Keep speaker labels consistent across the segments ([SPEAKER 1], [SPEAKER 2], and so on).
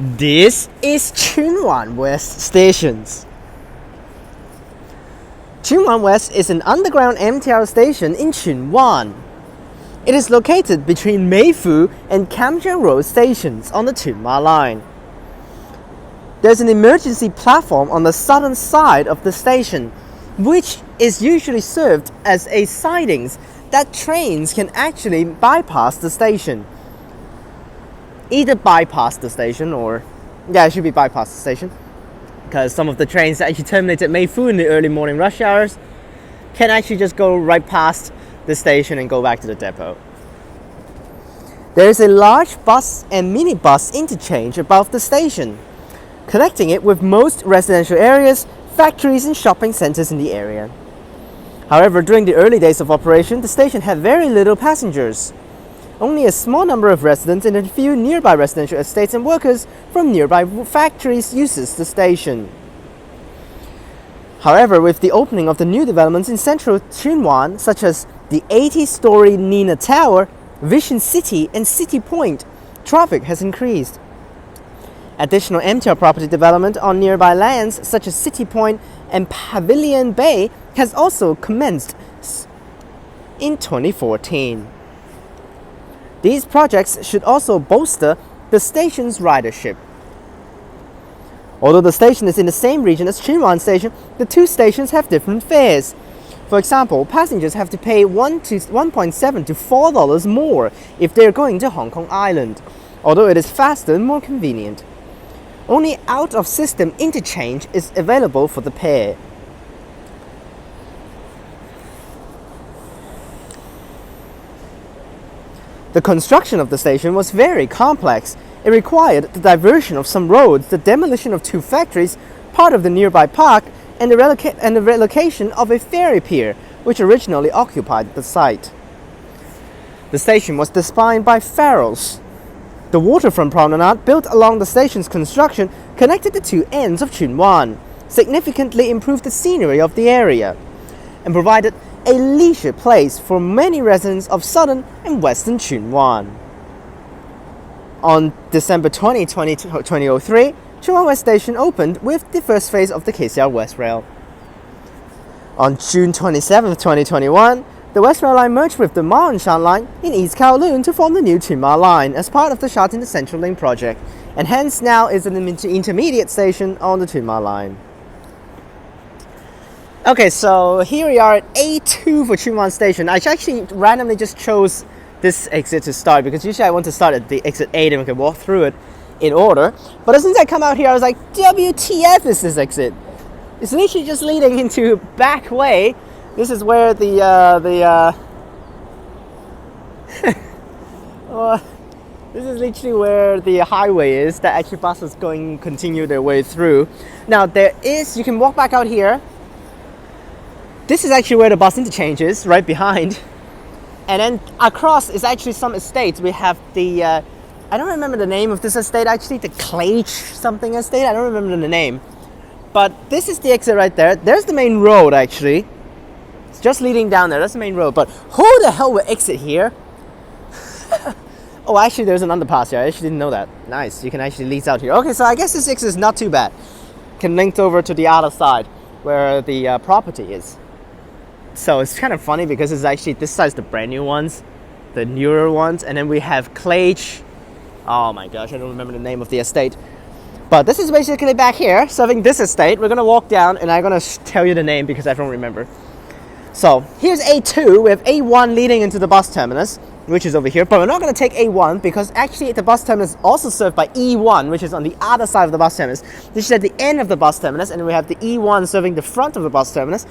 [SPEAKER 1] This is Tsuen Wan West Station. Tsuen Wan West is an underground MTR station in Tsuen Wan. It is located between Meifu and Kamjiang Road stations on the TransWA line. There's an emergency platform on the southern side of the station, which is usually served as a sidings that trains can actually bypass the station. Either bypass the station or, it should be bypass the station, because some of the trains that actually terminate at Meifu in the early morning rush hours can actually just go right past the station and go back to the depot. There is a large bus and minibus interchange above the station, connecting it with most residential areas, factories and shopping centers in the area. However, during the early days of operation, the station had very little passengers. Only a small number of residents and a few nearby residential estates and workers from nearby factories uses the station. However, with the opening of the new developments in central Tsuen Wan, such as the 80-story Nina Tower, Vision City and City Point, traffic has increased. Additional MTR property development on nearby lands such as City Point and Pavilion Bay has also commenced in 2014. These projects should also bolster the station's ridership. Although the station is in the same region as Tsuen Wan Station, the two stations have different fares. For example, passengers have to pay $1.7 to $4 more if they are going to Hong Kong Island, although it is faster and more convenient. Only out-of-system interchange is available for the pair. The construction of the station was very complex. It required the diversion of some roads, the demolition of two factories, part of the nearby park, and the relocation of a ferry pier, which originally occupied the site. The station was designed by Farrells. The waterfront promenade built along the station's construction connected the two ends of Tsuen Wan, significantly improved the scenery of the area, and provided a leisure place for many residents of southern and western Tsuen Wan. On December 20, 2003, Tsuen Wan West Station opened with the first phase of the KCR West Rail. On June 27, 2021, the West Rail line merged with the Ma On Shan line in East Kowloon to form the new TransWA line as part of the Sha Tin Central Link project, and hence now is an intermediate station on the TransWA line. Okay, so here we are at A2 for Tsuen Wan Station. I actually randomly just chose this exit to start because usually I want to start at the exit 8 and we can walk through it in order. But as soon as I come out here, I was like, WTF is this exit? It's literally just leading into back way. This is where this is literally where the highway is that actually buses continue their way through. Now you can walk back out here. This is actually where the bus interchange is, right behind. And then across is actually some estates. We have the, I don't remember the name of this estate actually, the Clage something estate, I don't remember the name. But this is the exit right there. There's the main road actually. It's just leading down there, that's the main road. But who the hell will exit here? Oh, actually there's an underpass here, I actually didn't know that. Nice, you can actually lead out here. Okay, so I guess this exit is not too bad. Can link over to the other side where the property is. So it's kind of funny because it's actually, this side's the brand new ones, the newer ones, and then we have Clage. Oh my gosh, I don't remember the name of the estate. But this is basically back here, serving this estate. We're gonna walk down and I'm gonna tell you the name because I don't remember. So here's A2, we have A1 leading into the bus terminus, which is over here, but we're not gonna take A1 because actually the bus terminus is also served by E1, which is on the other side of the bus terminus. This is at the end of the bus terminus, and we have the E1 serving the front of the bus terminus.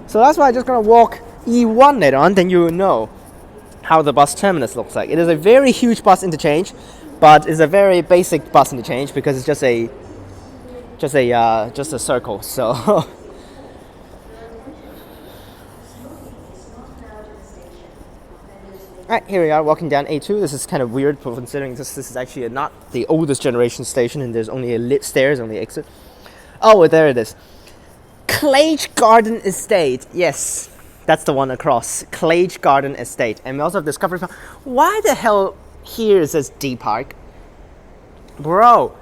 [SPEAKER 1] So that's why I'm just going to walk E1 later on, then you will know how the bus terminus looks like. It is a very huge bus interchange, but it's a very basic bus interchange because it's just a circle. So Alright, here we are walking down A2. This is kind of weird considering this is actually not the oldest generation station and there's only a lit stairs on the exit. Oh, there it is. Clage Garden Estate. Yes, that's the one across. Clage Garden Estate. And we also have Discovery Park. Why the hell here it says D Park? Bro,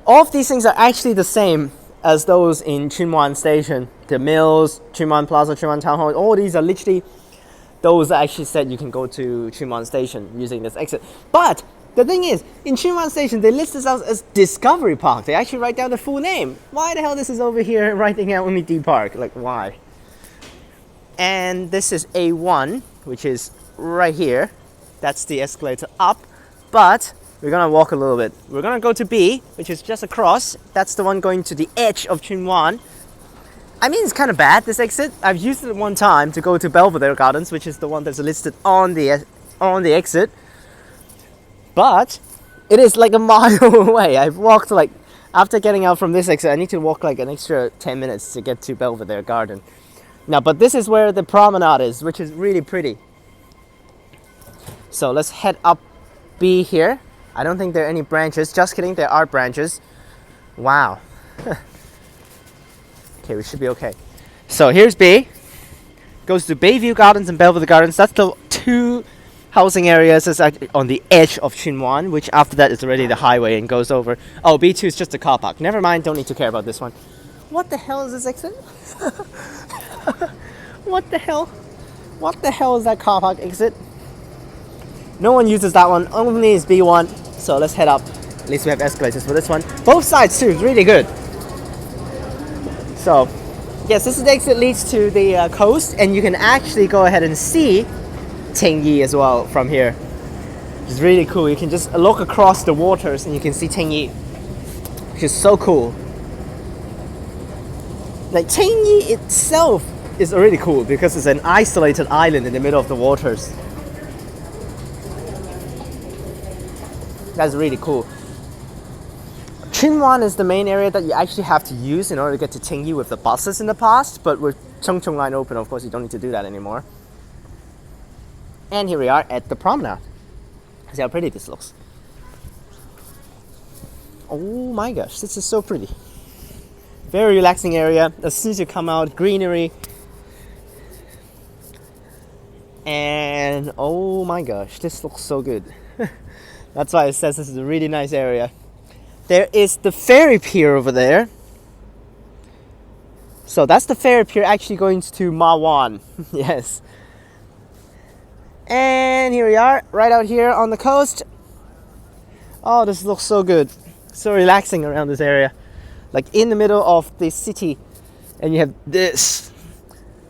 [SPEAKER 1] All of these things are actually the same as those in Tsuen Wan Station. The mills, Tsuen Wan Plaza, Tsuen Wan Town Hall, all these are literally those that actually said you can go to Tsuen Wan Station using this exit. But the thing is, in Tsuen Wan Station, they list this out as Discovery Park. They actually write down the full name. Why the hell this is over here writing out only D Park? Like, why? And this is A1, which is right here. That's the escalator up. But we're gonna walk a little bit. We're gonna go to B, which is just across. That's the one going to the edge of Tsuen Wan. I mean, it's kind of bad, this exit. I've used it one time to go to Belvedere Gardens, which is the one that's listed on the exit. But it is like a mile away. I've walked like, after getting out from this exit, I need to walk like an extra 10 minutes to get to Belvedere Garden. Now, but this is where the promenade is, which is really pretty. So let's head up B here. I don't think there are any branches. Just kidding, there are branches. Wow. Okay, we should be okay. So here's B. Goes to Bayview Gardens and Belvedere Gardens. That's the two housing areas that's actually on the edge of Tsuen Wan, which after that is already the highway and goes over. Oh, B2 is just a car park. Never mind, don't need to care about this one. What the hell is this exit? What the hell? What the hell is that car park exit? No one uses that one, only is B1. So let's head up. At least we have escalators for this one. Both sides too, it's really good. So, yes, this is the exit leads to the coast, and you can actually go ahead and see Tingyi as well from here. It's really cool. You can just look across the waters and you can see Tingyi, which is so cool. Like, Tingyi itself is already cool because it's an isolated island in the middle of the waters. That's really cool. Tsuen Wan is the main area that you actually have to use in order to get to Tingyi with the buses in the past, but with Chung Chung Line open, of course, you don't need to do that anymore. And here we are at the promenade. See how pretty this looks. Oh my gosh, this is so pretty. Very relaxing area. As soon as you come out, greenery. And oh my gosh, this looks so good. That's why it says this is a really nice area. There is the ferry pier over there. So that's the ferry pier actually going to Ma Wan. Yes. And here we are, right out here on the coast. Oh, this looks so good. So relaxing around this area. Like in the middle of the city. And you have this.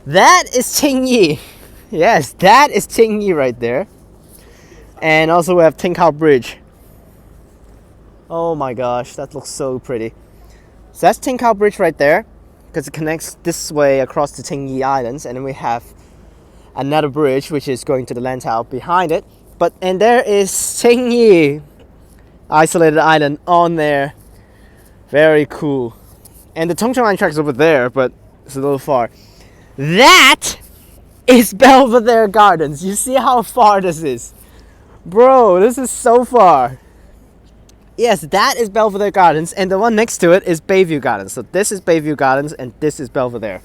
[SPEAKER 1] That is Tingyi. Yes, that is Tingyi right there. And also we have Tin Khao Bridge. Oh my gosh, that looks so pretty. So that's Tin Khao Bridge right there, because it connects this way across the Tingyi Islands, and then we have another bridge which is going to the Lantau behind it. And there is Tingyi, isolated island on there. Very cool. And the Tongcheng Line track is over there, but it's a little far. That is Belvedere Gardens. You see how far this is? Bro, this is so far. Yes, that is Belvedere Gardens, and the one next to it is Bayview Gardens. So this is Bayview Gardens, and this is Belvedere.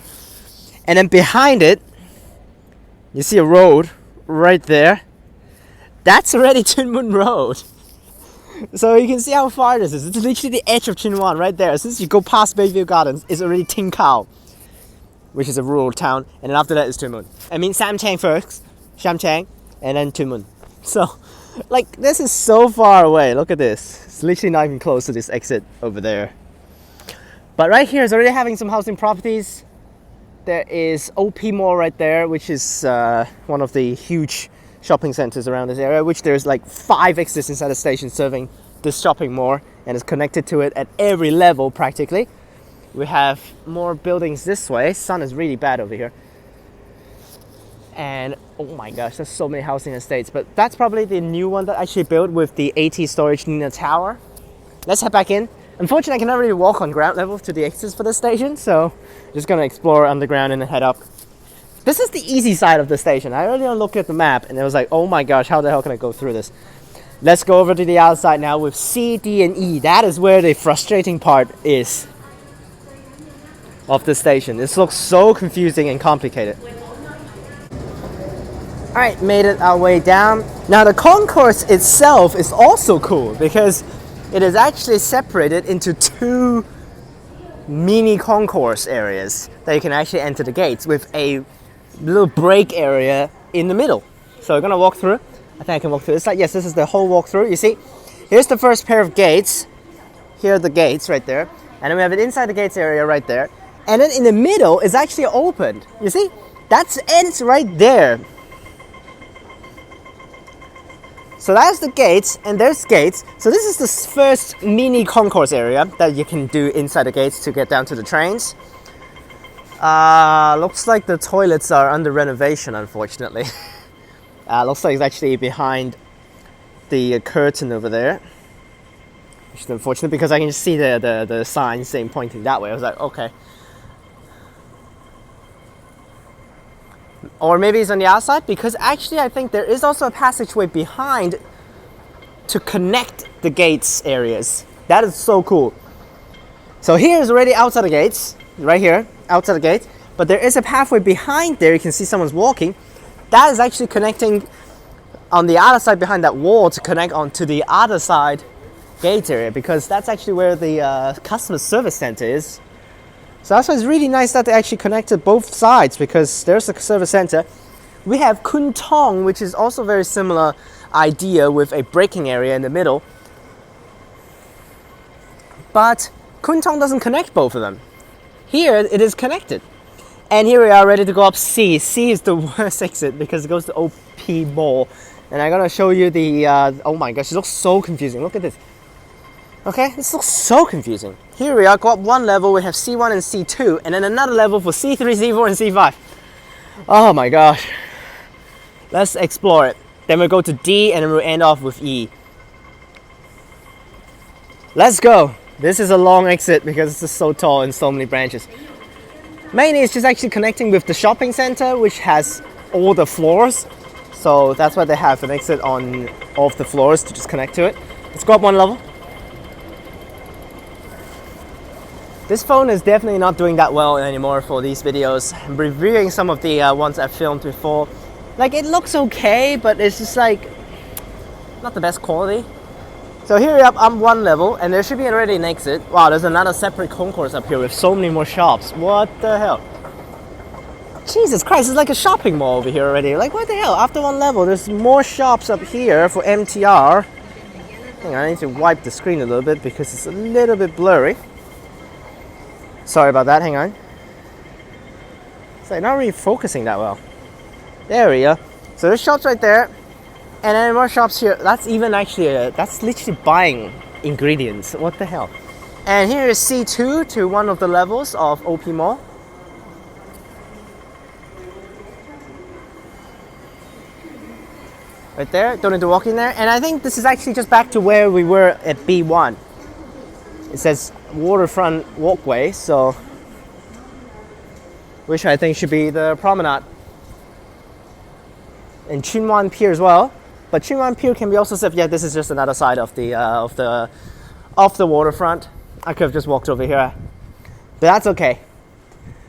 [SPEAKER 1] And then behind it, you see a road right there. That's already Tsuen Mun Road. So you can see how far this is. It's literally the edge of Tsuen Wan right there. Since you go past Bayview Gardens, it's already Tin Khao, which is a rural town, and then after that is Tsuen Mun. I mean Sam Chang first, Sham Chang, and then Tsuen Mun. So, like, this is so far away. Look at this. It's literally not even close to this exit over there. But right here is already having some housing properties. There is OP Mall right there, which is one of the huge shopping centers around this area, which there's like 5 exits inside the station serving this shopping mall, and it's connected to it at every level practically. We have more buildings this way. Sun is really bad over here. And oh my gosh, there's so many housing estates, but that's probably the new one that I actually built with the AT Storage Nina Tower. Let's head back in. Unfortunately, I cannot really walk on ground level to the exits for the station, so just gonna explore underground and then head up. This is the easy side of the station. I already looked at the map and it was like, oh my gosh, how the hell can I go through this? Let's go over to the outside now with C, D, and E. That is where the frustrating part is of the station. This looks so confusing and complicated. Alright, made it our way down. Now the concourse itself is also cool because it is actually separated into two mini concourse areas that you can actually enter the gates with a little break area in the middle. So we're gonna walk through. I think I can walk through this side. Yes, this is the whole walkthrough. You see, here's the first pair of gates. Here are the gates right there. And then we have it inside the gates area right there. And then in the middle is actually opened. You see, that's ends right there. So that's the gates, and there's gates. So this is the first mini concourse area that you can do inside the gates to get down to the trains. Looks like the toilets are under renovation, unfortunately. Looks like it's actually behind the curtain over there. Which is unfortunate because I can just see the sign saying pointing that way. I was like, okay. Or maybe it's on the outside, because actually I think there is also a passageway behind to connect the gates areas. That is so cool. So here is already outside the gates, right here, outside the gate, but there is a pathway behind there. You can see someone's walking. That is actually connecting on the other side behind that wall to connect onto the other side gate area, because that's actually where the customer service center is. So that's why it's really nice that they actually connected both sides, because there's a service center. We have Kun Tong, which is also very similar idea with a braking area in the middle. But Kun Tong doesn't connect both of them. Here it is connected. And here we are ready to go up C. C is the worst exit because it goes to OP Mall. And I'm gonna show you the, oh my gosh, it looks so confusing. Look at this. Okay, this looks so confusing. Here we are, go up one level, we have C1 and C2, and then another level for C3, C4, and C5. Oh my gosh. Let's explore it. Then we'll go to D, and then we'll end off with E. Let's go. This is a long exit because it's just so tall and so many branches. Mainly it's just actually connecting with the shopping center, which has all the floors. So that's why they have an exit on all of the floors to just connect to it. Let's go up one level. This phone is definitely not doing that well anymore for these videos. I'm reviewing some of the ones I've filmed before. Like, it looks okay, but it's just like not the best quality. So here we are on one level, and there should be already an exit. Wow, there's another separate concourse up here with so many more shops. What the hell? Jesus Christ, it's like a shopping mall over here already. Like, what the hell? After one level, there's more shops up here for MTR. Hang on, I need to wipe the screen a little bit because it's a little bit blurry. Sorry about that, hang on. It's like not really focusing that well. There we go. So there's shops right there. And then more shops here. That's even actually, that's literally buying ingredients. What the hell? And here is C2 to one of the levels of OP Mall. Right there, don't need to walk in there. And I think this is actually just back to where we were at B1. It says Waterfront walkway, so which I think should be the promenade. And Tsuen Wan Pier as well, but Tsuen Wan Pier can be also said, yeah, this is just another side of the waterfront. I could have just walked over here, but that's okay.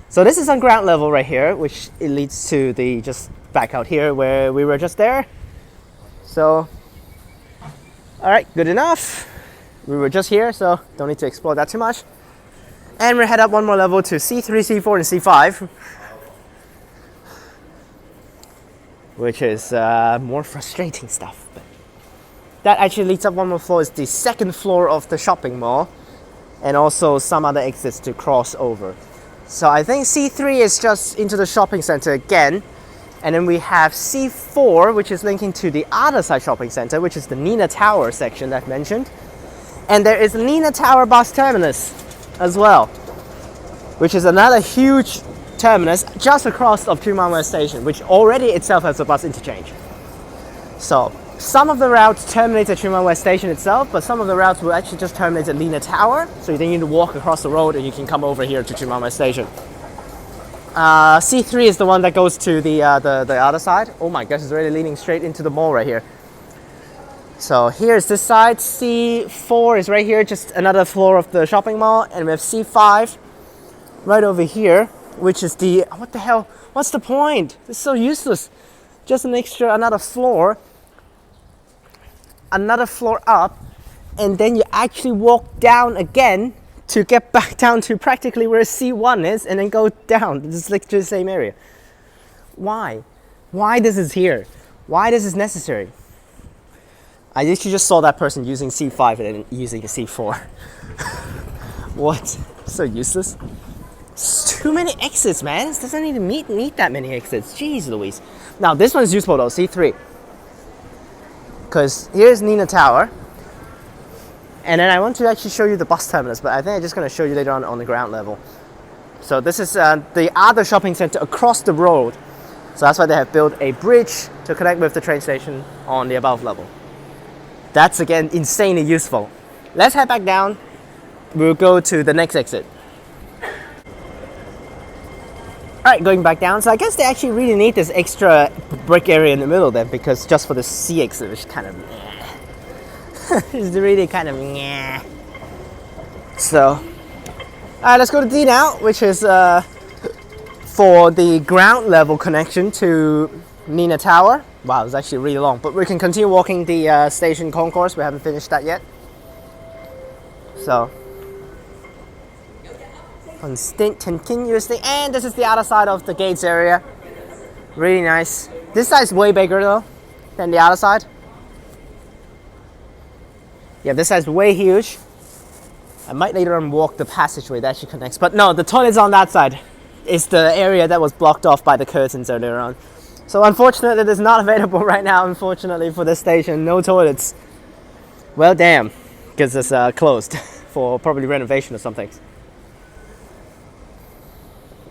[SPEAKER 1] So this is on ground level right here, which it leads to the just back out here where we were just there. So, all right, good enough. We were just here, so don't need to explore that too much. And we're head up one more level to C3, C4, and C5. Which is more frustrating stuff. But that actually leads up one more floor. It's the second floor of the shopping mall. And also some other exits to cross over. So I think C3 is just into the shopping center again. And then we have C4, which is linking to the other side shopping center, which is the Nina Tower section that I've mentioned. And there is Nina Tower bus terminus as well, which is another huge terminus just across of Tsuen Wan West Station, which already itself has a bus interchange. So some of the routes terminate at Tsuen Wan West Station itself, but some of the routes will actually just terminate at Nina Tower. So you don't need to walk across the road and you can come over here to Tsuen Wan West Station. C3 is the one that goes to the other side. Oh my gosh, it's already leading straight into the mall right here. So here's this side. C4 is right here, just another floor of the shopping mall. And we have C5 right over here, which is the, what the hell? What's the point? This is so useless. Just an extra, another floor up. and then you actually walk down again to get back down to practically where C1 is, and then go down. It's like the same area. Why? Why this is here? Why this is necessary? I literally just saw that person using C5 and then using a C4. What? So useless. It's too many exits, man. This doesn't even need that many exits. Jeez Louise. Now this one is useful though, C3. Because here's Nina Tower. And then I want to actually show you the bus terminus, but I think I'm just going to show you later on the ground level. So this is the other shopping center across the road. So that's why they have built a bridge to connect with the train station on the above level. That's again insanely useful. Let's head back down. We'll go to the next exit. Alright, going back down. So I guess they actually really need this extra brick area in the middle then, because just for the C exit, which kind of it's really kind of meh. So, alright, let's go to D now, which is for the ground level connection to Nina Tower. Wow, it's actually really long, but we can continue walking the station concourse. We haven't finished that yet. So, continuously, and this is the other side of the gates area. Really nice. This side is way bigger though than the other side. Yeah, this side is way huge. I might later on walk the passageway that actually connects, but no, the toilet's on that side. It's the area that was blocked off by the curtains earlier on. So unfortunately, it is not available right now, unfortunately, for this station. No toilets. Well, damn, because it's closed for probably renovation or something.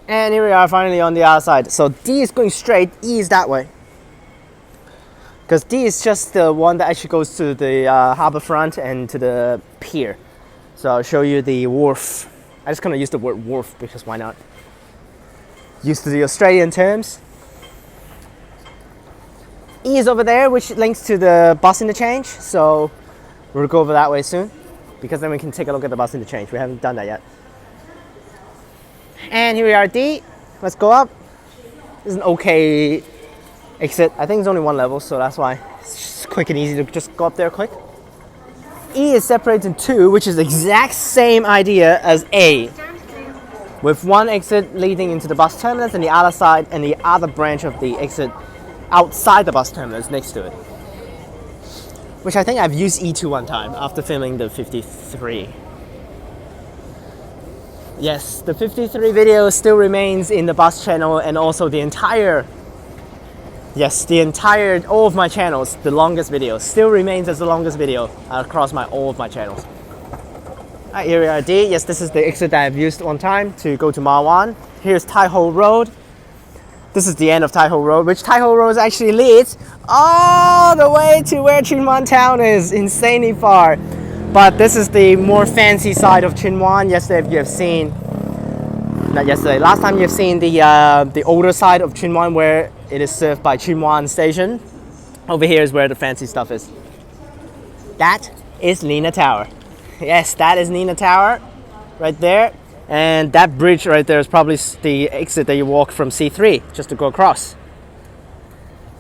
[SPEAKER 1] And here we are finally on the other side. So D is going straight, E is that way. Because D is just the one that actually goes to the harbour front and to the pier. So I'll show you the wharf. I'm just going to use the word wharf because why not? Used to the Australian terms. E is over there, which links to the bus interchange. So we'll go over that way soon, because then we can take a look at the bus interchange. We haven't done that yet. And here we are, D. Let's go up. This is an okay exit. I think it's only one level, so that's why it's just quick and easy to just go up there quick. E is separated in two, which is the exact same idea as A, with one exit leading into the bus terminus and the other side and the other branch of the exit outside the bus terminus next to it. Which I think I've used E2 one time after filming the 53. Yes, the 53 video still remains in the bus channel, and also the entire, all of my channels, the longest video, still remains as the longest video across all of my channels. Alright, here we are, D. Yes, this is the exit that I've used one time to go to Ma Wan. Here's Tai Ho Road. This is the end of Tai Ho Road, which Tai Ho Road actually leads all the way to where Tsuen Wan town is, insanely far. But this is the more fancy side of Tsuen Wan. Yesterday you have seen, not yesterday, last time you've seen the older side of Tsuen Wan where it is served by Tsuen Wan Station. Over here is where the fancy stuff is. That is Nina Tower. Yes, that is Nina Tower right there. And that bridge right there is probably the exit that you walk from C3 just to go across.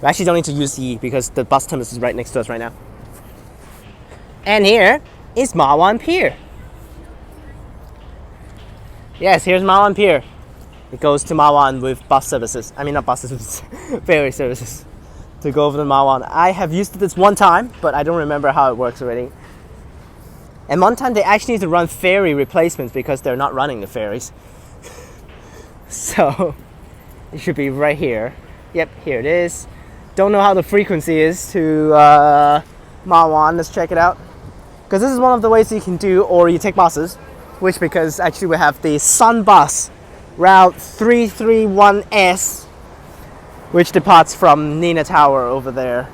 [SPEAKER 1] We actually don't need to use E because the bus terminus is right next to us right now. And here is Ma Wan Pier. Yes, here's Ma Wan Pier. It goes to Ma Wan with bus services. I mean, not bus services, ferry services to go over to Ma Wan. I have used this one time, but I don't remember how it works already. And one time they actually need to run ferry replacements because they're not running the ferries. So it should be right here. Yep, here it is. Don't know how the frequency is to Ma Wan. Let's check it out. Because this is one of the ways you can do, or you take buses, which because actually we have the Sun Bus Route 331S, which departs from Nina Tower over there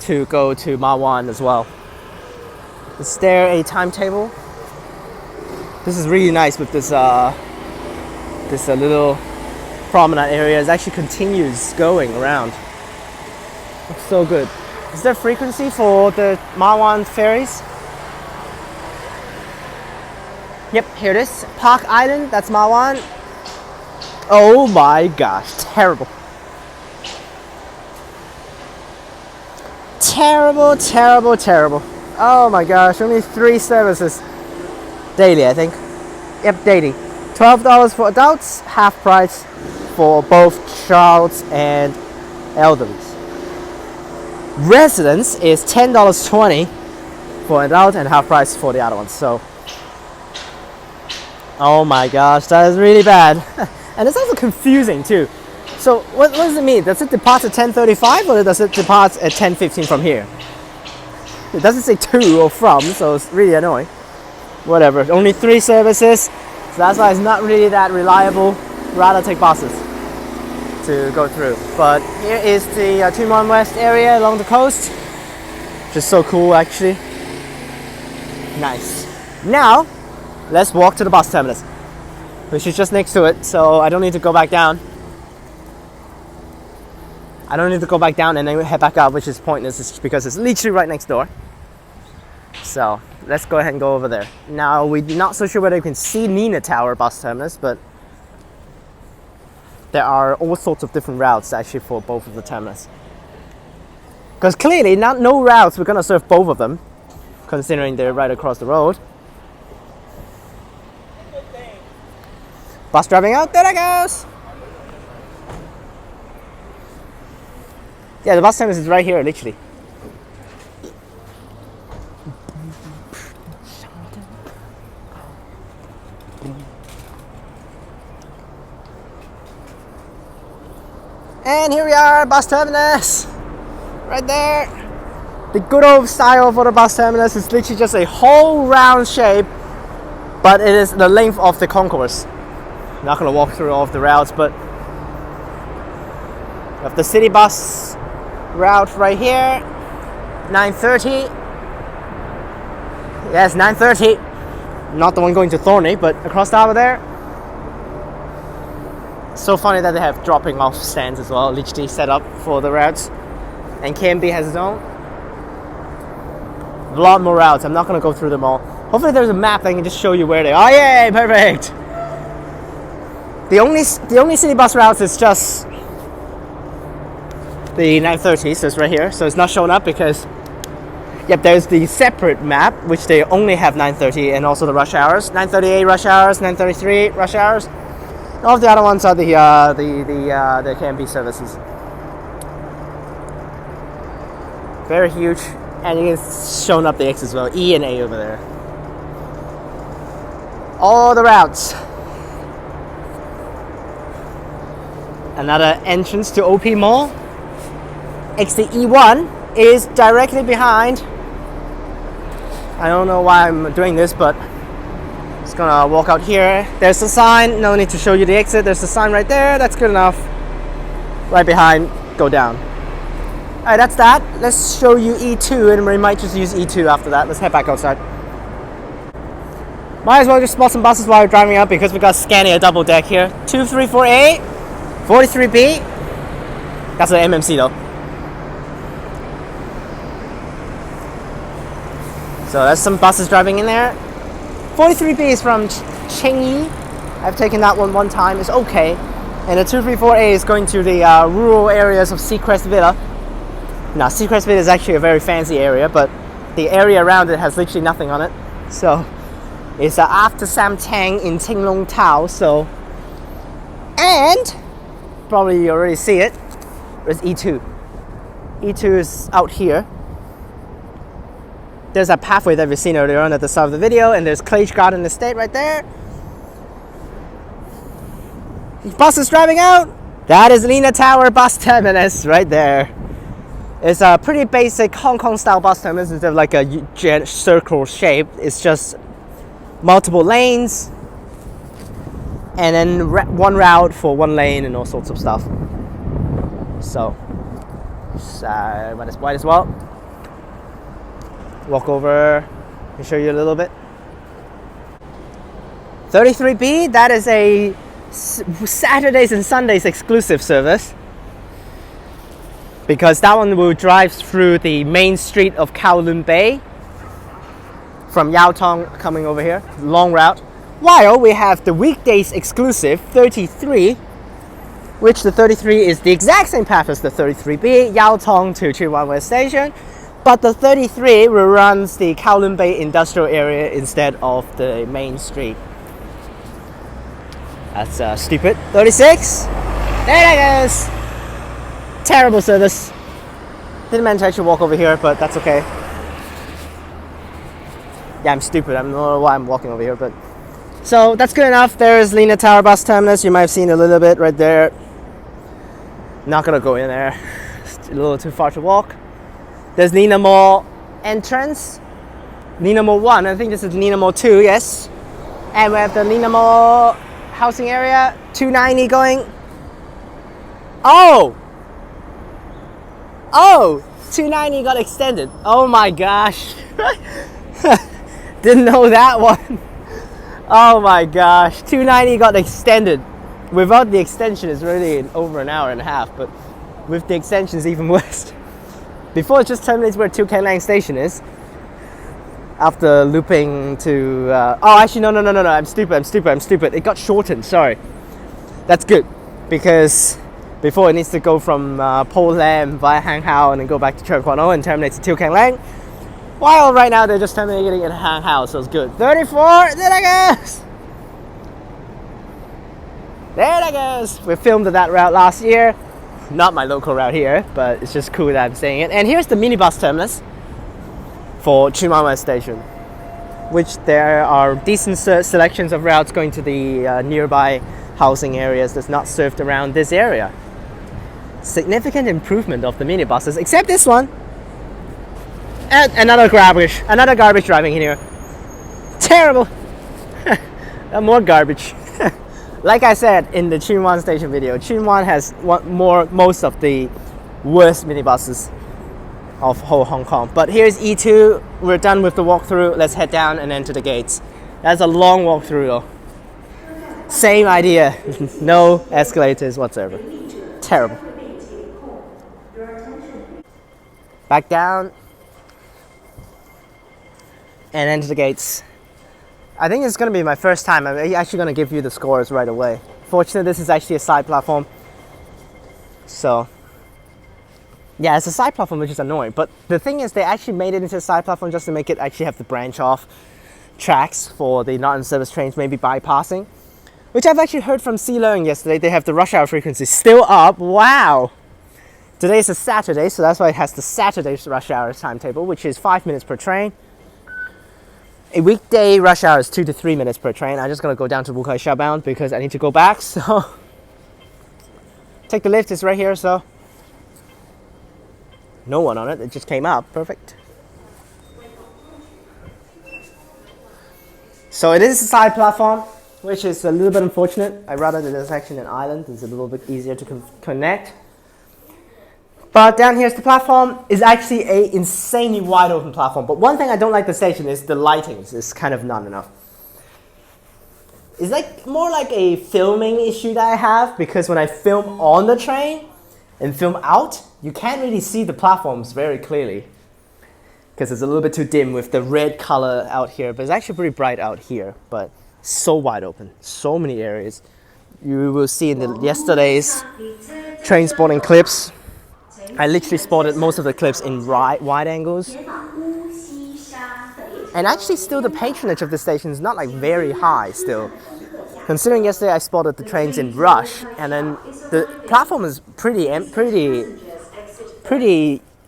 [SPEAKER 1] to go to Ma Wan as well. Is there a timetable? This is really nice with this little promenade area. It actually continues going around. Looks so good. Is there frequency for the Ma Wan ferries? Yep, here it is. Park Island, that's Ma Wan. Oh my gosh, terrible. terrible, terrible, terrible. Oh my gosh, only 3 services daily, I think. Yep, daily. $12 for adults, half price for both childs and elderlies. Residents is $10.20 for adult and half price for the other ones. So, oh my gosh, that is really bad. And it's also confusing too. So what does it mean? Does it depart at 10:35 or does it depart at 10:15 from here? It doesn't say to or from, so it's really annoying. Whatever, only 3 services, so that's why it's not really that reliable. Rather take buses to go through. But here is the Tsuen Wan West area along the coast. Just so cool actually. Nice. Now, let's walk to the bus terminus, which is just next to it, so I don't need to go back down. I don't need to go back down and then head back up, which is pointless because it's literally right next door. So let's go ahead and go over there. Now, we're not so sure whether you can see Nina Tower bus terminus, but there are all sorts of different routes actually for both of the terminus. Because clearly, no routes we're going to serve both of them, considering they're right across the road. Bus driving out, there it goes! Yeah, the bus terminus is right here, literally. And here we are, bus terminus. Right there. The good old style for the bus terminus is literally just a whole round shape, but it is the length of the concourse. I'm not going to walk through all of the routes, but we have the city bus route right here, 9:30. Yes, 9:30. Not the one going to Thorney, but across the harbour there. So funny that they have dropping off stands as well, literally set up for the routes. And KMB has its own. A lot more routes. I'm not going to go through them all. Hopefully there's a map that can just show you where they are. Yay, perfect. The only city bus routes is just the 9:30, so it's right here. So it's not showing up because, yep, there's the separate map, which they only have 9:30 and also the rush hours. 9:38 rush hours, 9:33 rush hours. All of the other ones are the KMB services. Very huge, and it's showing up the X as well, E and A over there. All the routes. Another entrance to OP Mall. Exit E1 is directly behind. I don't know why I'm doing this, but just gonna walk out here. There's a sign, no need to show you the exit. There's a sign right there, that's good enough. Right behind, go down. Alright, that's that. Let's show you E2 and we might just use E2 after that. Let's head back outside. Might as well just spot some buses while we're driving up because we got Scania double deck here. 234A, 43B. That's an MMC though. So there's some buses driving in there. 43B is from Chengyi. I've taken that one time. It's okay. And the 234A is going to the rural areas of Seacrest Villa. Now, Seacrest Villa is actually a very fancy area, but the area around it has literally nothing on it. So it's after Sam Tang in Tinglong Tao. So, and probably you already see it. There's E2. E2 is out here. There's a pathway that we've seen earlier on at the start of the video, and there's Clage Garden Estate right there. The bus is driving out. That is Nina Tower bus terminus right there. It's a pretty basic Hong Kong style bus terminus instead of like a circle shape. It's just multiple lanes and then one route for one lane and all sorts of stuff. So might as well walk over and show you a little bit. 33B, that is a Saturdays and Sundays exclusive service, because that one will drive through the main street of Kowloon Bay from Yau Tong coming over here, long route. While we have the weekdays exclusive 33, which the 33 is the exact same path as the 33B, Yau Tong to Tsuen Wan West Station, But the 33 runs the Kowloon Bay industrial area instead of the main street. That's stupid. 36. There it goes. Terrible service. Didn't meant to actually walk over here, but that's okay. Yeah, I'm stupid. I don't know why I'm walking over here, but so that's good enough. There's Lena Tower bus terminus. You might have seen a little bit right there. Not gonna go in there. It's a little too far to walk. There's Lena Mall entrance. Lena Mall 1. I think this is Lena Mall 2. Yes. And we have the Lena Mall housing area. 290 going. Oh, 290 got extended. Oh my gosh. Didn't know that one. Oh my gosh. 290 got extended. Without the extension, it's really over an hour and a half, but with the extension, it's even worse. Before, it just terminates where 2 Kang Lang Station is. After looping to... oh, actually, no. I'm stupid. It got shortened, sorry. That's good, because before it needs to go from Po Lam via Hang Hao and then go back to Tsuen Wan and terminate to 2 Kang Lang. While right now, they're just terminating at Hang Hao, so it's good. 34, there it goes! There it goes! We filmed that route last year. Not my local route here, but it's just cool that I'm saying it. And here's the minibus terminus for Tsuen Wan West Station, which there are decent selections of routes going to the nearby housing areas that's not served around this area. Significant improvement of the minibuses, except this one. And another garbage driving in here. Terrible. More garbage. Like I said in the Tsuen Wan Station video, Tsuen Wan has most of the worst minibuses of whole Hong Kong. But here's E2. We're done with the walkthrough. Let's head down and enter the gates. That's a long walkthrough though. Same idea. No escalators whatsoever. Terrible. Back down and enter the gates. I think it's going to be my first time. I'm actually going to give you the scores right away. Fortunately, this is actually a side platform. So, yeah, it's a side platform, which is annoying. But the thing is, they actually made it into a side platform just to make it actually have the branch off tracks for the not-in-service trains maybe bypassing. Which I've actually heard from Sea Learning yesterday. They have the rush hour frequency still up. Wow! Today's a Saturday, so that's why it has the Saturday's rush hour timetable, which is 5 minutes per train. A weekday rush hour is 2 to 3 minutes per train. I'm just going to go down to Wu Kai Sha bound because I need to go back. So, take the lift. It's right here. So, no one on it. It just came up. Perfect. So it is a side platform, which is a little bit unfortunate. I'd rather that there's actually an island. It's a little bit easier to connect. But down here's the platform. Is actually a insanely wide open platform. But one thing I don't like the station is the lighting is kind of not enough. It's like more like a filming issue that I have, because when I film on the train and film out, you can't really see the platforms very clearly because it's a little bit too dim with the red color out here. But it's actually pretty bright out here. But so wide open, so many areas. You will see in yesterday's Trainspotting clips. I literally spotted most of the clips in wide angles. And actually still the patronage of the station is not like very high still. Considering yesterday I spotted the trains in rush, and then the platform is pretty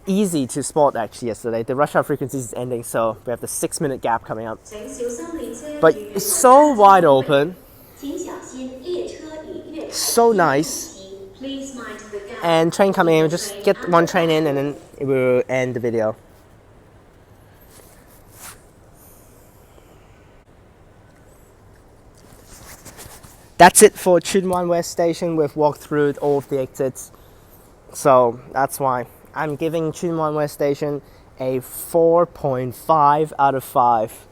[SPEAKER 1] easy to spot actually yesterday. The rush hour frequency is ending, so we have the 6-minute gap coming up. But it's so wide open, so nice. And train coming in, we'll just get one train in and then it will end the video. That's it for Tsuen Wan West Station. We've walked through all of the exits. So that's why I'm giving Tsuen Wan West Station a 4.5 out of 5.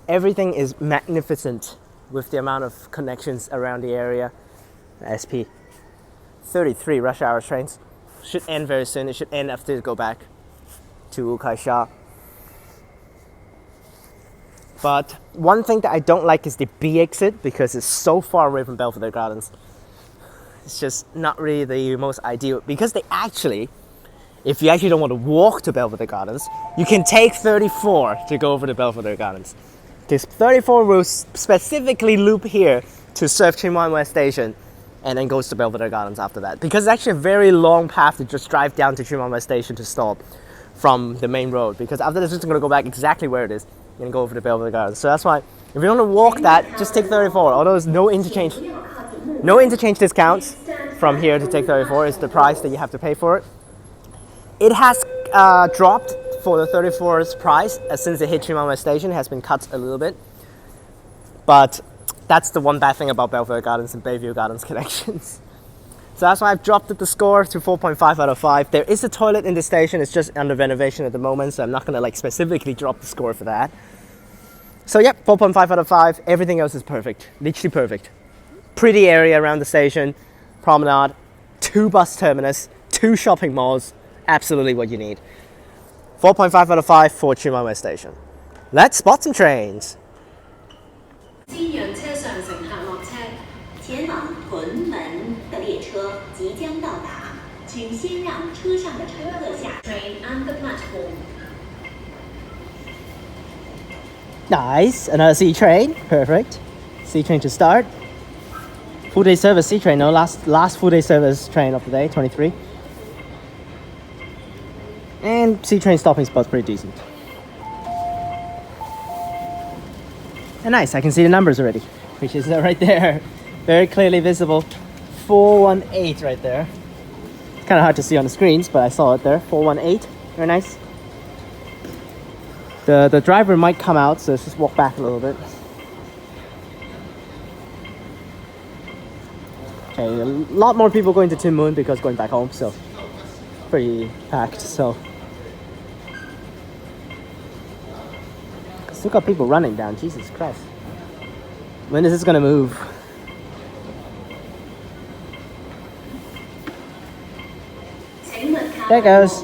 [SPEAKER 1] Everything is magnificent with the amount of connections around the area. SP 33 rush hour trains. Should end very soon. It should end after we go back to Wu Kai Sha. But one thing that I don't like is the B exit because it's so far away from Belvedere Gardens. It's just not really the most ideal, because they actually, if you actually don't want to walk to Belvedere Gardens, you can take 34 to go over to Belvedere Gardens. Because 34 will specifically loop here to serve Tsuen Wan West Station and then goes to Belvedere Gardens after that. Because it's actually a very long path to just drive down to Tsuen Wan West Station to stop from the main road. Because after this, it's going to go back exactly where it is and go over to Belvedere Gardens. So that's why, if you want to walk that, just take 34. Although there's no interchange discounts from here to take 34. It's the price that you have to pay for it. It has dropped for the 34's price since it hit Tsuen Wan West Station. It has been cut a little bit. But that's the one bad thing about Belvedere Gardens and Bayview Gardens connections. So that's why I've dropped the score to 4.5 out of 5. There is a toilet in the station. It's just under renovation at the moment, so I'm not going to specifically drop the score for that. So yep, 4.5 out of 5. Everything else is perfect. Literally perfect. Pretty area around the station. Promenade. 2 bus terminus. 2 shopping malls. Absolutely what you need. 4.5 out of 5 for Tsuen Wan West Station. Let's spot some trains.
[SPEAKER 2] 西洋车上乘客落车，前往屯门的列车即将到达，请先让车上的乘客下。Train and the platform.
[SPEAKER 1] Nice, another C train, perfect. C train to start. Full day service C train, no, last full day service train of the day, 23. And C train stopping spot's pretty decent. And nice, I can see the numbers already, which is right there. Very clearly visible. 418 right there. It's kind of hard to see on the screens, but I saw it there. 418, very nice. The driver might come out, so let's just walk back a little bit. Okay, a lot more people going to Tin Moon because going back home, so pretty packed, so. Still got people running down, Jesus Christ. When is this gonna move? There it goes.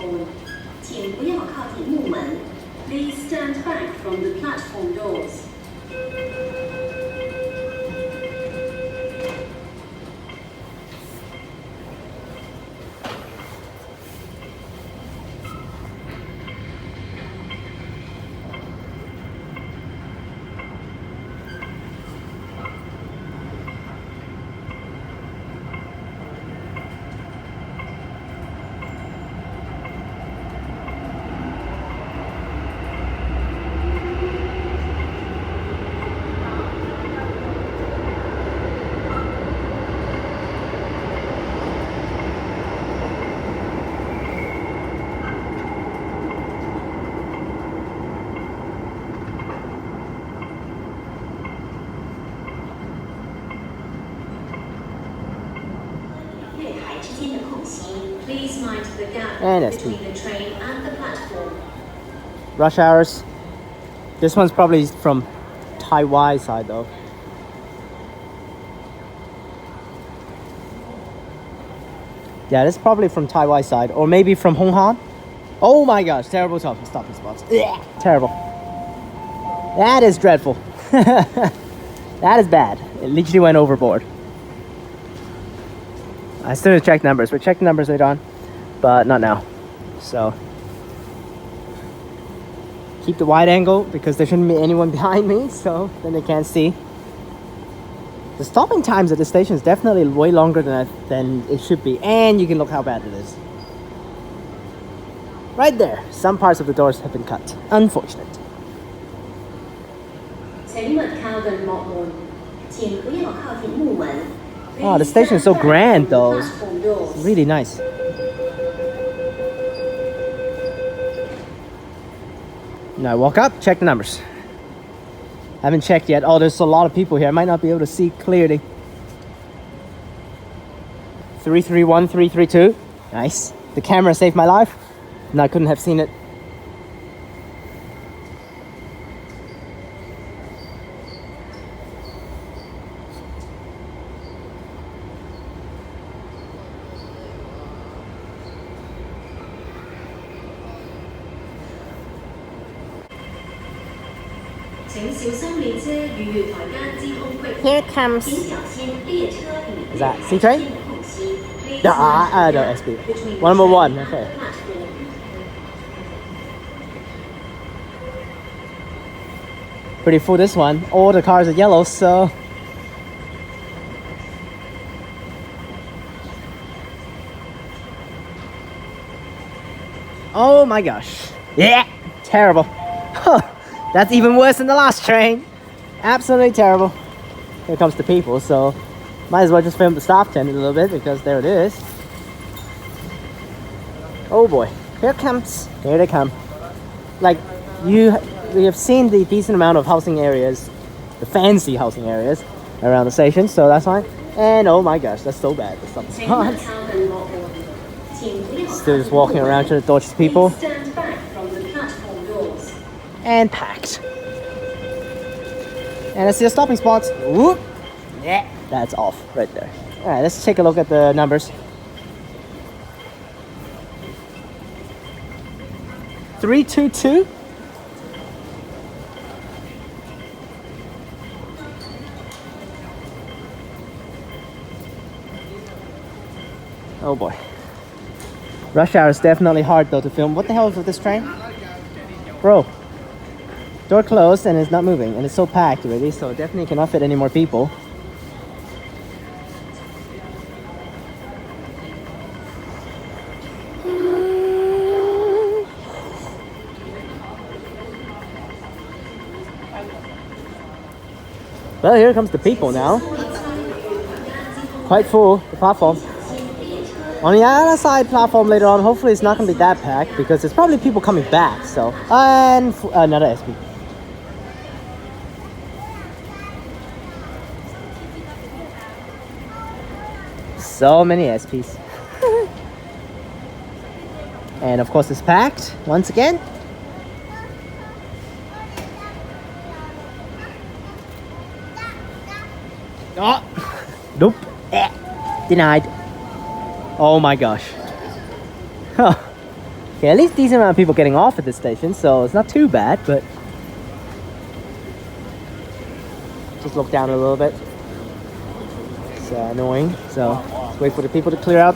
[SPEAKER 2] Please stand back from the platform doors. Please mind the gap between the train and the platform.
[SPEAKER 1] Rush hours. This one's probably from Tai Wai side though. Yeah, this is probably from Tai Wai side, or maybe from Hong Han. Oh my gosh, terrible stopping spots. Yeah, terrible. That is dreadful. That is bad. It literally went overboard. I still need to check numbers. We'll check the numbers later on, but not now. So keep the wide angle because there shouldn't be anyone behind me, so then they can't see. The stopping times at the station is definitely way longer than it should be, and you can look how bad it is. Right there, some parts of the doors have been cut. Unfortunate. Oh, the station is so grand though. It's really nice. Now walk up, check the numbers. Haven't checked yet. Oh, there's a lot of people here. I might not be able to see clearly. 331, 332. Nice. The camera saved my life, and I couldn't have seen it. Here comes. Is that C train? No, SB. One number one. Okay. Pretty full this one. All the cars are yellow, so. Oh my gosh. Yeah, terrible. That's even worse than the last train. Absolutely terrible. Here comes the people, so might as well just film the staff tent a little bit because there it is. Oh boy, here they come. Like we have seen the decent amount of housing areas, the fancy housing areas around the station, so that's fine. And oh my gosh, that's so bad. Still just walking around trying to dodge the people. And packed. And I see the stopping spots. Whoop! Yeah, that's off right there. All right, let's take a look at the numbers. 322. Oh boy. Rush hour is definitely hard though to film. What the hell is with this train? Bro. Door closed and it's not moving and it's so packed already, so it definitely cannot fit any more people. Well, here comes the people now. Quite full, the platform. On the other side platform later on, hopefully it's not going to be that packed because there's probably people coming back, so. And another SP. So many SPs. And of course it's packed once again. Oh, nope. Denied. Oh my gosh. Huh. Okay, at least decent amount of people getting off at this station, so it's not too bad, but just look down a little bit. It's annoying, so let's wait for the people to clear out.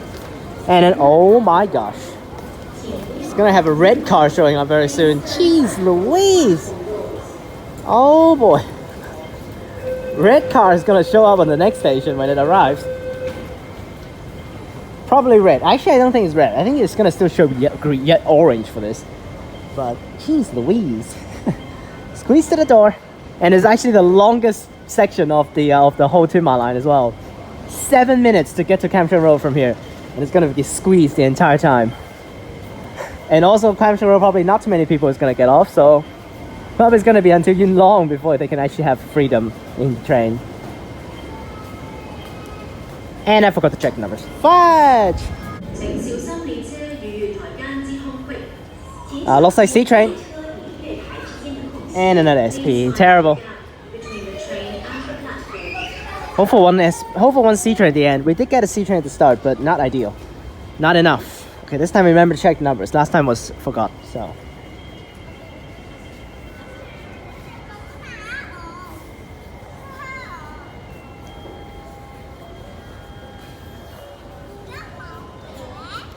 [SPEAKER 1] And then, oh my gosh. It's gonna have a red car showing up very soon. Jeez Louise. Oh boy. Red car is gonna show up on the next station when it arrives. Probably red. Actually, I don't think it's red. I think it's gonna still show yet orange for this. But jeez Louise. Squeeze to the door. And it's actually the longest section of the whole Tsuen Wan line as well. 7 minutes to get to Kam Sheung Road from here. And it's gonna be squeezed the entire time. And also Kam Sheung Road, probably not too many people is gonna get off, so probably it's gonna be until Yun Long before they can actually have freedom in the train. And I forgot to check the numbers. Fudge! Looks like C train. And another SP. Terrible. Hope for one C train at the end. We did get a C train at the start, but not ideal. Not enough. Okay, this time remember to check the numbers. Last time was forgot, so.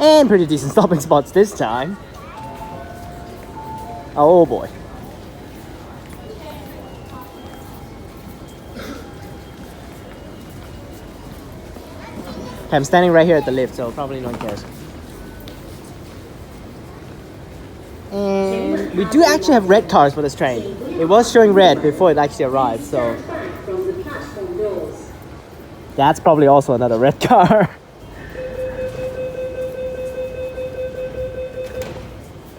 [SPEAKER 1] And pretty decent stopping spots this time. Oh boy. Okay, I'm standing right here at the lift, so probably no one cares. And we do actually have red cars for this train. It was showing red before it actually arrived, so that's probably also another red car.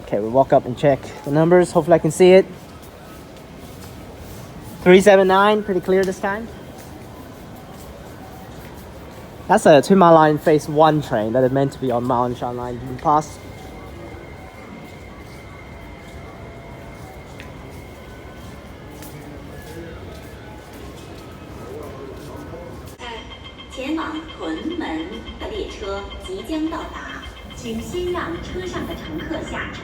[SPEAKER 1] Okay, we'll walk up and check the numbers. Hopefully I can see it. 379, pretty clear this time. That's a Tsuen Wan line phase 1 train that is meant to be on Ma On Shan line in the past.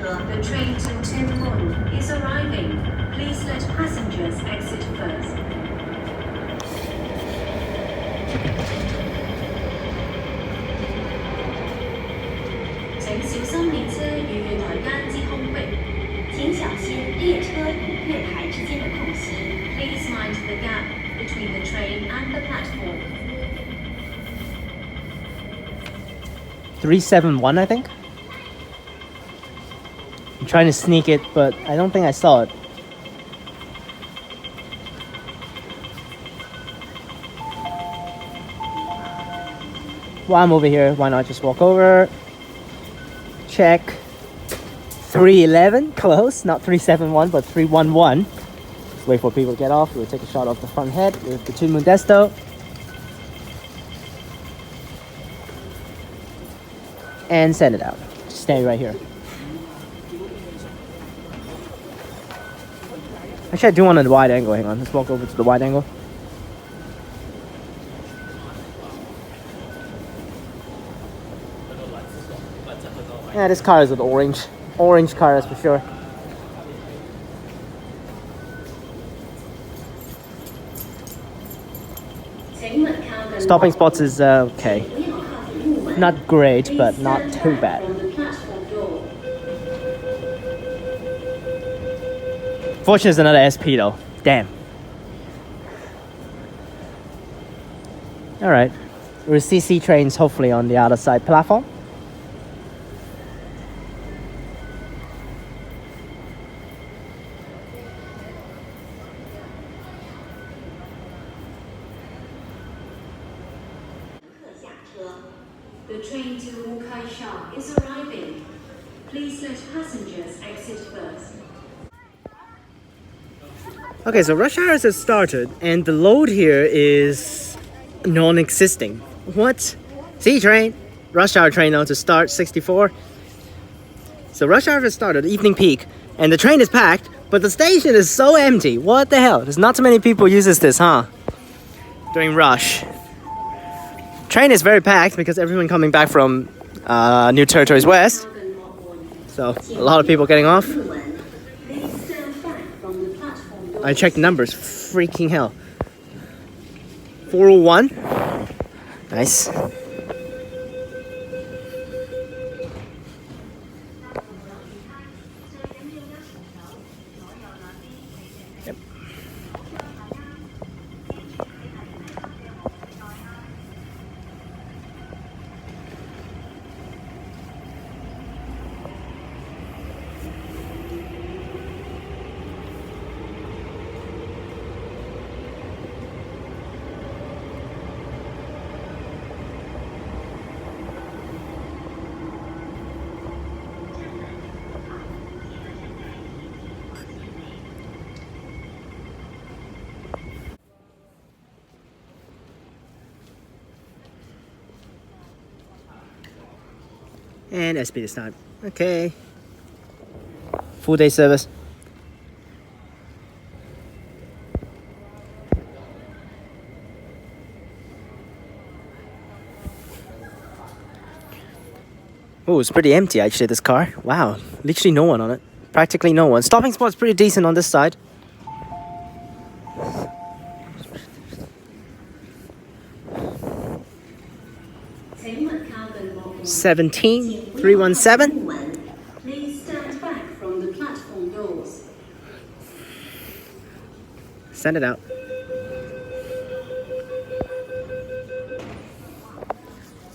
[SPEAKER 2] The train to Tsuen Wan is arriving. Please let passengers exit first. 请小心列車與月台間之空隙，請小心心列车与月台之间的空隙。Please mind the gap between the train and the platform.
[SPEAKER 1] 371, I think. I'm trying to sneak it, but I don't think I saw it. While I'm over here, why not just walk over? Check. 311, close, not 371, but 311. Just wait for people to get off. We'll take a shot of the front head with the Tsuen Wan Desto. And send it out. Just stay right here. Actually, I do want a wide angle. Hang on, let's walk over to the wide angle. Yeah, this car is with orange car, that's for sure. Stopping spots is okay. Not great, but not too bad. Fortunately, it's another SP though. Damn. Alright. We'll see CC trains hopefully on the other side platform.
[SPEAKER 2] The train to Wukai-sha is arriving. Please let passengers exit first.
[SPEAKER 1] Okay, so rush hours has started and the load here is non-existing. What? C train, rush hour train now to start 64. So rush hour has started, evening peak, and the train is packed, but the station is so empty. What the hell? There's not too many people uses this, huh? During rush. Train is very packed because everyone coming back from New Territories West. So a lot of people getting off. I checked the numbers. Freaking hell. 401. Nice. Yep. And SP this time. Okay. Full day service. Oh, it's pretty empty actually, this car. Wow, literally no one on it. Practically no one. Stopping spot's pretty decent on this side. Seventeen 317.
[SPEAKER 2] Please stand back from the platform doors.
[SPEAKER 1] Send it out.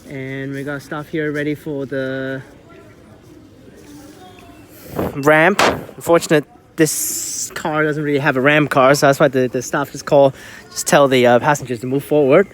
[SPEAKER 1] And we got stuff here ready for the ramp. Unfortunate, this car doesn't really have a ramp car, so that's why the staff just tell the passengers to move forward.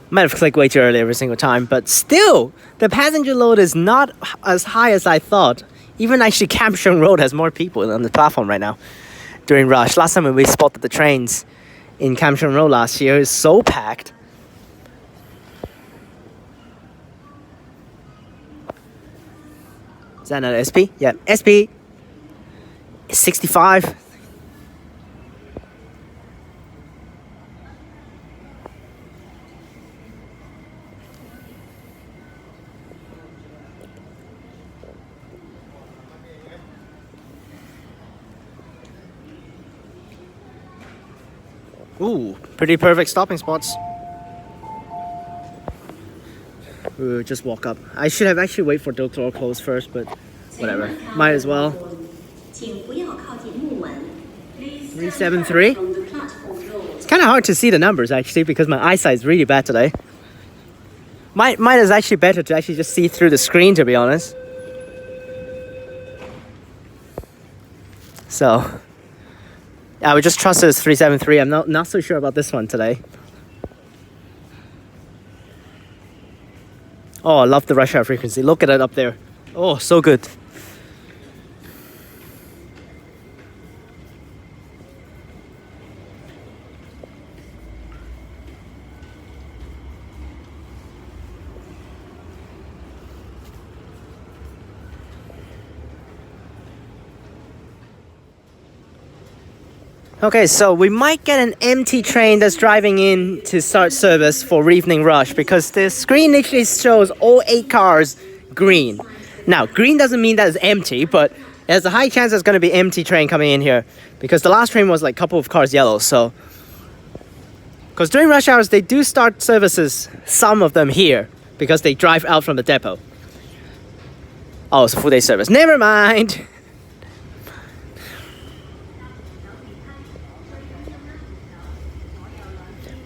[SPEAKER 1] Might have clicked way too early every single time, but still, the passenger load is not as high as I thought. Even actually Kam Sheung Road has more people on the platform right now during rush. Last time when we spotted the trains in Kam Sheung Road last year, it's so packed. Is that another SP? Yeah, SP. 65. Ooh, pretty perfect stopping spots. We'll just walk up. I should have actually waited for the door close first, but whatever. Might as well. 373. It's kind of hard to see the numbers actually because my eyesight is really bad today. Mine is actually better to actually just see through the screen, to be honest. So I would just trust it as 373. I'm not so sure about this one today. Oh, I love the rush hour frequency. Look at it up there. Oh, so good. Okay, so we might get an empty train that's driving in to start service for evening rush because the screen literally shows all 8 cars green. Now, green doesn't mean that it's empty, but there's a high chance there's going to be empty train coming in here because the last train was like a couple of cars yellow. So, because during rush hours they do start services, some of them here because they drive out from the depot. Oh, it's a full day service. Never mind.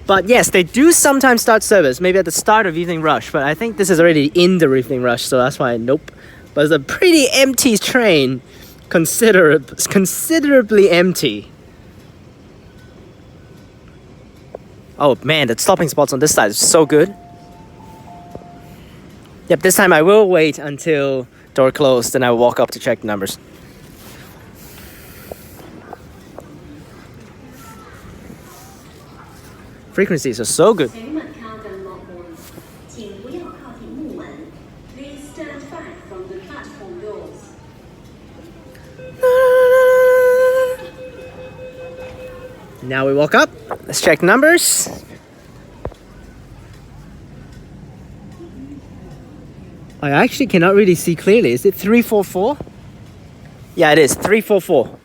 [SPEAKER 1] But yes, they do sometimes start service, maybe at the start of evening rush, but I think this is already in the evening rush, so that's why nope. But it's a pretty empty train, considerably empty. Oh man, the stopping spots on this side is so good. Yep, this time I will wait until door closed, then I will walk up to check the numbers. Frequencies are so good. Now we walk up. Let's check numbers. I actually cannot really see clearly. Is it 344? Yeah, it is 344.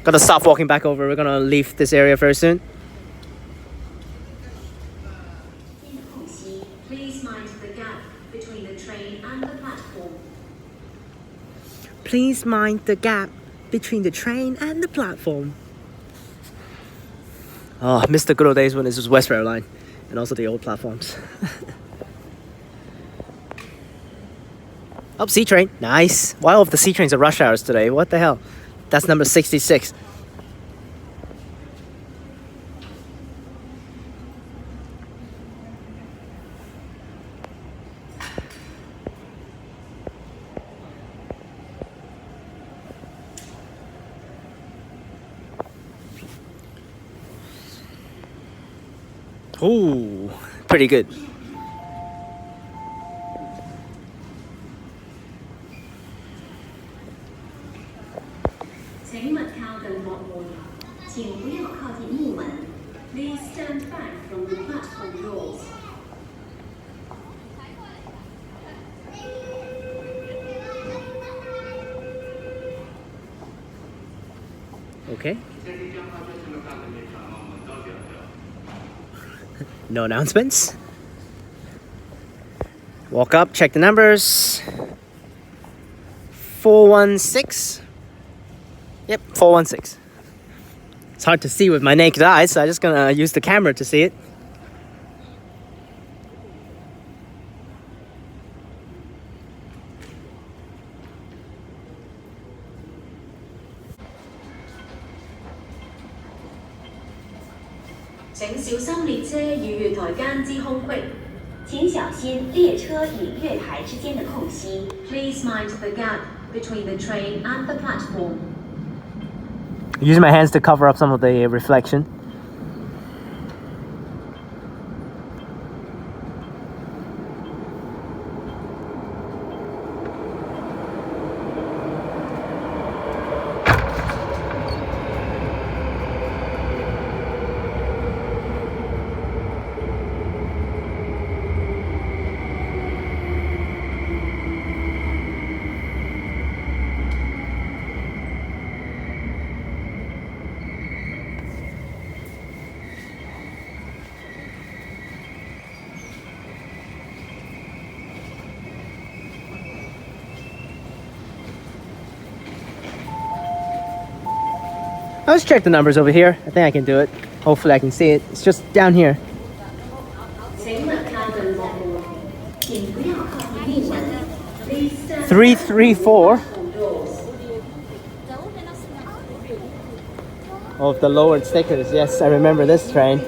[SPEAKER 1] Gotta stop walking back over. We're gonna leave this area very soon.
[SPEAKER 2] Please mind the gap between the train and the platform.
[SPEAKER 1] Please mind the gap between the train and the platform. Oh, I miss the good old days when this was West Rail Line and also the old platforms. Oh, C train. Nice. Why all of the C trains are rush hours today? What the hell? That's number 66. Ooh, pretty good.
[SPEAKER 2] Please stand back from the platform doors.
[SPEAKER 1] Okay. No announcements. Walk up, check the numbers. 416. Yep, 416. It's hard to see with my naked eye, so I'm just gonna use the camera to see it.
[SPEAKER 2] Please mind the gap between the train and the platform.
[SPEAKER 1] Using my hands to cover up some of the reflection. Let's check the numbers over here. I think I can do it. Hopefully I can see it. It's just down here. 334 of the lowered stickers. Yes, I remember this train.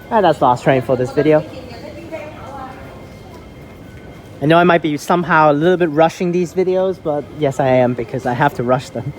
[SPEAKER 1] And that's the last train for this video. I know I might be somehow a little bit rushing these videos, but yes I am, because I have to rush them.